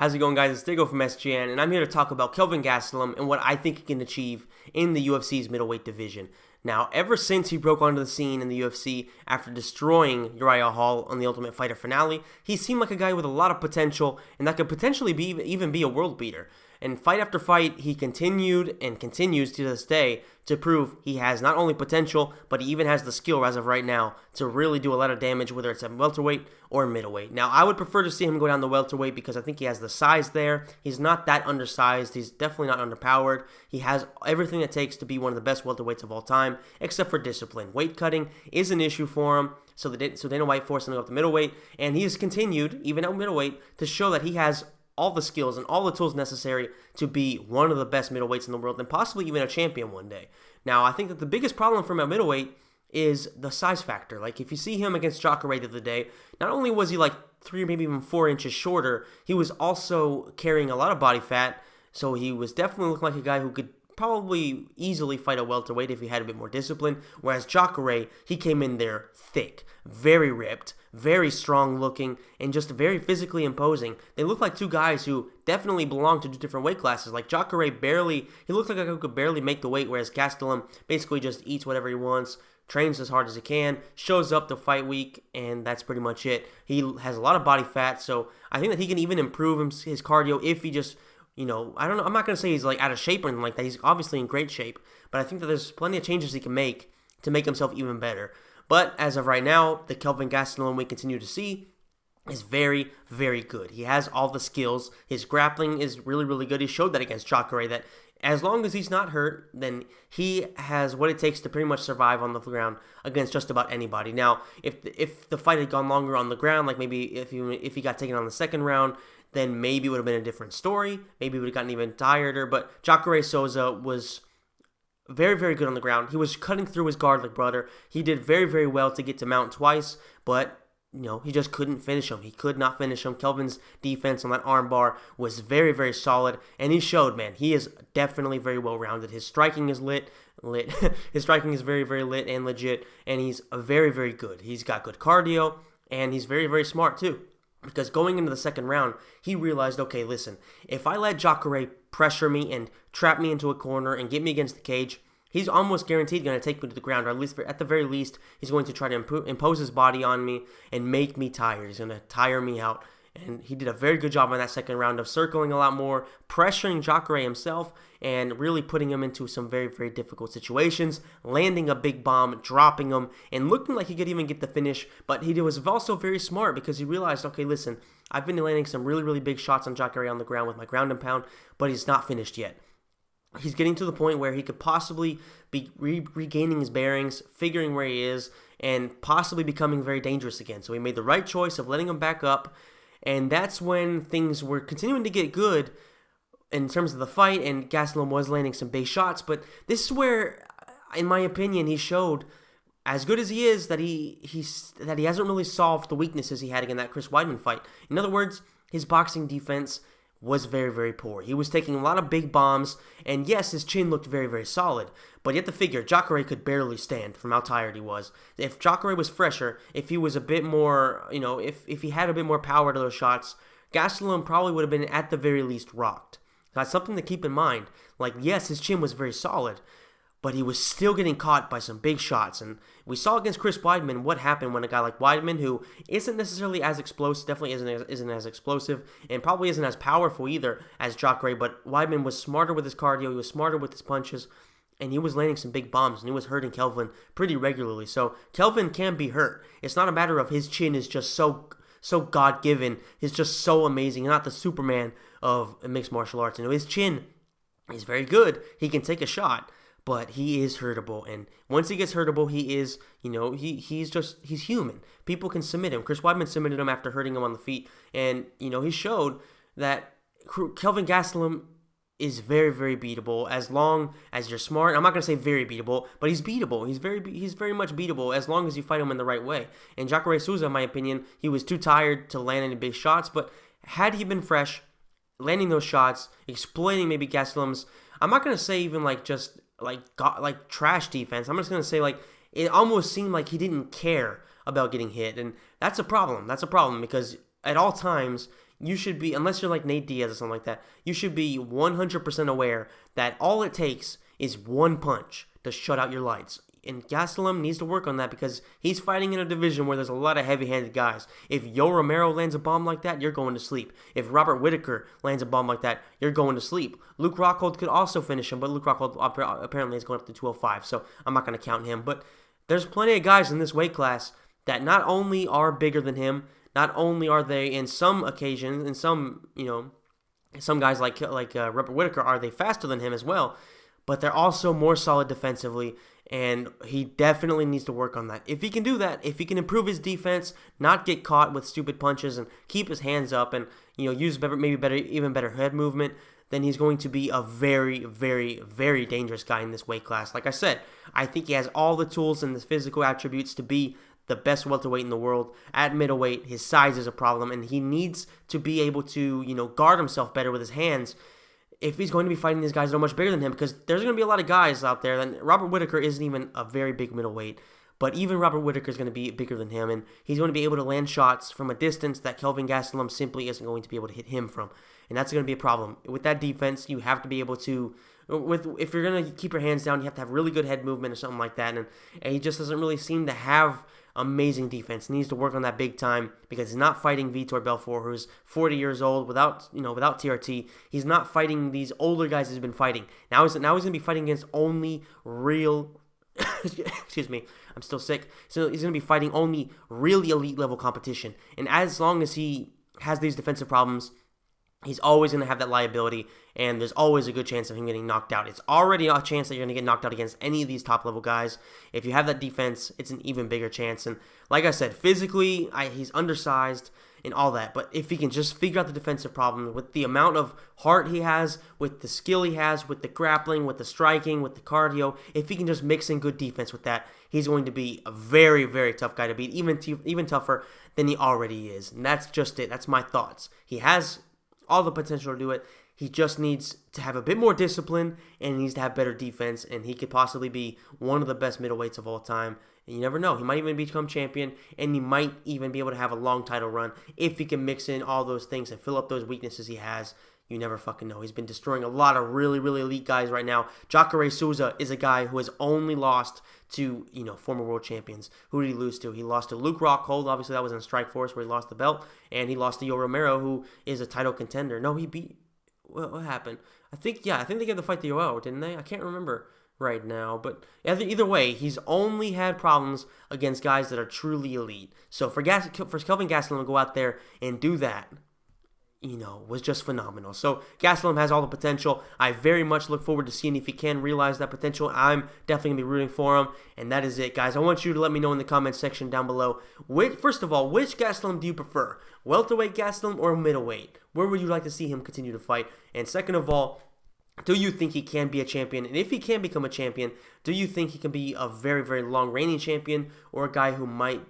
How's it going, guys? It's Diego from SGN, and I'm here to talk about Kelvin Gastelum and what I think he can achieve in the UFC's middleweight division. Now, ever since he broke onto the scene in the UFC after destroying Uriah Hall on the Ultimate Fighter finale, he seemed like a guy with a lot of potential, and that could potentially even be a world beater. And fight after fight, he continued and continues to this day to prove he has not only potential, but he even has the skill as of right now to really do a lot of damage, whether it's at welterweight or middleweight. Now, I would prefer to see him go down to welterweight because I think he has the size there. He's not that undersized. He's definitely not underpowered. He has everything it takes to be one of the best welterweights of all time, except for discipline. Weight cutting is an issue for him, so Dana White forced him to go up to middleweight, and he has continued, even at middleweight, to show that he has all the skills and all the tools necessary to be one of the best middleweights in the world and possibly even a champion one day. Now, I think that the biggest problem for him at middleweight is the size factor. Like, if you see him against Jacare the other day, not only was he like 3 or maybe even 4 inches shorter, he was also carrying a lot of body fat, so he was definitely looking like a guy who could probably easily fight a welterweight if he had a bit more discipline, whereas Jacare, he came in there thick, very ripped, very strong looking, and just very physically imposing. They look like two guys who definitely belong to 2 different weight classes. Like Jacare he looked like a guy who could barely make the weight, whereas Gastelum basically just eats whatever he wants, trains as hard as he can, shows up to fight week, and that's pretty much it. He has a lot of body fat, so I think that he can even improve his cardio if he just, I don't know, I'm not going to say he's like out of shape or anything like that. He's obviously in great shape, but I think that there's plenty of changes he can make to make himself even better. But as of right now, the Kelvin Gastelum we continue to see is very, very good. He has all the skills. His grappling is really, really good. He showed that against Jacare, that as long as he's not hurt, then he has what it takes to pretty much survive on the ground against just about anybody. Now, if the fight had gone longer on the ground, like maybe if he got taken on the second round, then maybe it would have been a different story. Maybe it would have gotten even tireder. But Jacare Souza was very, very good on the ground. He was cutting through his guard like butter. He did very, very well to get to mount twice, but he just couldn't finish him. He could not finish him. Kelvin's defense on that armbar was very, very solid, and he showed, man, he is definitely very well-rounded. His striking is lit. His striking is very, very lit and legit, and he's very, very good. He's got good cardio, and he's very, very smart too. Because going into the second round, he realized, okay, listen, if I let Jacare pressure me and trap me into a corner and get me against the cage, he's almost guaranteed going to take me to the ground, or at the very least, he's going to try to impose his body on me and make me tired. He's going to tire me out. And he did a very good job in that second round of circling a lot more, pressuring Jacare himself, and really putting him into some very, very difficult situations, landing a big bomb, dropping him, and looking like he could even get the finish. But he was also very smart because he realized, okay, listen, I've been landing some really, really big shots on Jacare on the ground with my ground and pound, but he's not finished yet. He's getting to the point where he could possibly be regaining his bearings, figuring where he is, and possibly becoming very dangerous again. So he made the right choice of letting him back up. And that's when things were continuing to get good in terms of the fight, and Gastelum was landing some big shots. But this is where, in my opinion, he showed, as good as he is, that he hasn't really solved the weaknesses he had in that Chris Weidman fight. In other words, his boxing defense was very, very poor. He was taking a lot of big bombs, and yes, his chin looked very, very solid, but you have to figure, Jacare could barely stand from how tired he was. If Jacare was fresher, if he was a bit more, if he had a bit more power to those shots, Gastelum probably would have been at the very least rocked. That's something to keep in mind. Like, yes, his chin was very solid, but he was still getting caught by some big shots. And we saw against Chris Weidman what happened when a guy like Weidman, who isn't necessarily as explosive, definitely isn't as explosive, and probably isn't as powerful either as Jacare, but Weidman was smarter with his cardio, he was smarter with his punches, and he was landing some big bombs, and he was hurting Kelvin pretty regularly. So Kelvin can be hurt. It's not a matter of his chin is just so God-given, he's just so amazing, not the Superman of mixed martial arts. His chin is very good. He can take a shot, but he is hurtable, and once he gets hurtable, he is, he's human. People can submit him. Chris Weidman submitted him after hurting him on the feet, and, he showed that Kelvin Gastelum is very, very beatable as long as you're smart. I'm not going to say very beatable, but he's beatable. He's very much beatable as long as you fight him in the right way. And Jacare Souza, in my opinion, he was too tired to land any big shots, but had he been fresh, landing those shots, exploiting maybe Gastelum's, I'm not going to say even just trash defense. I'm just going to say it almost seemed like he didn't care about getting hit, and that's a problem. That's a problem because at all times you should be, unless you're like Nate Diaz or something like that, you should be 100% aware that all it takes is one punch to shut out your lights. And Gastelum needs to work on that because he's fighting in a division where there's a lot of heavy-handed guys. If Yoel Romero lands a bomb like that, you're going to sleep. If Robert Whittaker lands a bomb like that, you're going to sleep. Luke Rockhold could also finish him, but Luke Rockhold apparently is going up to 205, so I'm not going to count him. But there's plenty of guys in this weight class that not only are bigger than him, not only are they in some occasions, in some, some guys like Robert Whittaker, are they faster than him as well, but they're also more solid defensively, and he definitely needs to work on that. If he can do that, if he can improve his defense, not get caught with stupid punches, and keep his hands up, and use even better head movement, then he's going to be a very, very, very dangerous guy in this weight class. Like I said, I think he has all the tools and the physical attributes to be the best welterweight in the world. At middleweight, his size is a problem, and he needs to be able to, guard himself better with his hands if he's going to be fighting these guys that are much bigger than him, because there's going to be a lot of guys out there. And Robert Whittaker isn't even a very big middleweight, but even Robert Whittaker is going to be bigger than him, and he's going to be able to land shots from a distance that Kelvin Gastelum simply isn't going to be able to hit him from, and that's going to be a problem. With that defense, you have to be able to, if you're going to keep your hands down, you have to have really good head movement or something like that, and he just doesn't really seem to have amazing defense. He needs to work on that big time because he's not fighting Vitor Belfort, who's 40 years old without TRT. He's not fighting these older guys he's been fighting. Now he's going to be fighting against only real excuse me, I'm still sick. So he's going to be fighting only really elite level competition. And as long as he has these defensive problems, he's always going to have that liability, and there's always a good chance of him getting knocked out. It's already a chance that you're going to get knocked out against any of these top-level guys. If you have that defense, it's an even bigger chance. And like I said, physically, he's undersized and all that. But if he can just figure out the defensive problem with the amount of heart he has, with the skill he has, with the grappling, with the striking, with the cardio, if he can just mix in good defense with that, he's going to be a very, very tough guy to beat, even tougher than he already is. And that's just it. That's my thoughts. He has all the potential to do it. He just needs to have a bit more discipline, and he needs to have better defense, and he could possibly be one of the best middleweights of all time. And you never know. He might even become champion, and he might even be able to have a long title run if he can mix in all those things and fill up those weaknesses he has. You never fucking know. He's been destroying a lot of really, really elite guys right now. Jacare Souza is a guy who has only lost to, former world champions. Who did he lose to? He lost to Luke Rockhold. Obviously, that was in Strikeforce where he lost the belt. And he lost to Yoel Romero, who is a title contender. No, he beat... What happened? I think they gave the fight to Yoel, didn't they? I can't remember right now. But either way, he's only had problems against guys that are truly elite. So for Kelvin Gastelum to go out there and do that, was just phenomenal. So Gastelum has all the potential. I very much look forward to seeing if he can realize that potential. I'm definitely going to be rooting for him. And that is it, guys. I want you to let me know in the comments section down below. First of all, which Gastelum do you prefer? Welterweight Gastelum or middleweight? Where would you like to see him continue to fight? And second of all, do you think he can be a champion? And if he can become a champion, do you think he can be a very, very long reigning champion, or a guy who might,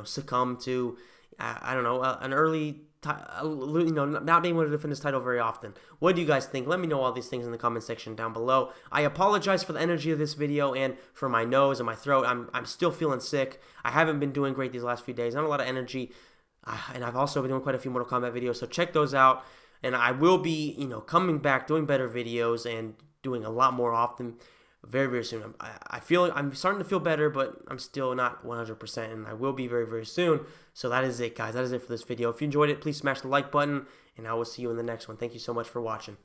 succumb to, an early not being able to defend his title very often? What do you guys think? Let me know all these things in the comment section down below. I apologize for the energy of this video and for my nose and my throat. I'm still feeling sick. I haven't been doing great these last few days. Not a lot of energy. And I've also been doing quite a few Mortal Kombat videos, so check those out. And I will be, coming back, doing better videos and doing a lot more often very, very soon. I'm starting to feel better, but I'm still not 100%, and I will be very, very soon. So that is it, guys. That is it for this video. If you enjoyed it, please smash the like button, and I will see you in the next one. Thank you so much for watching.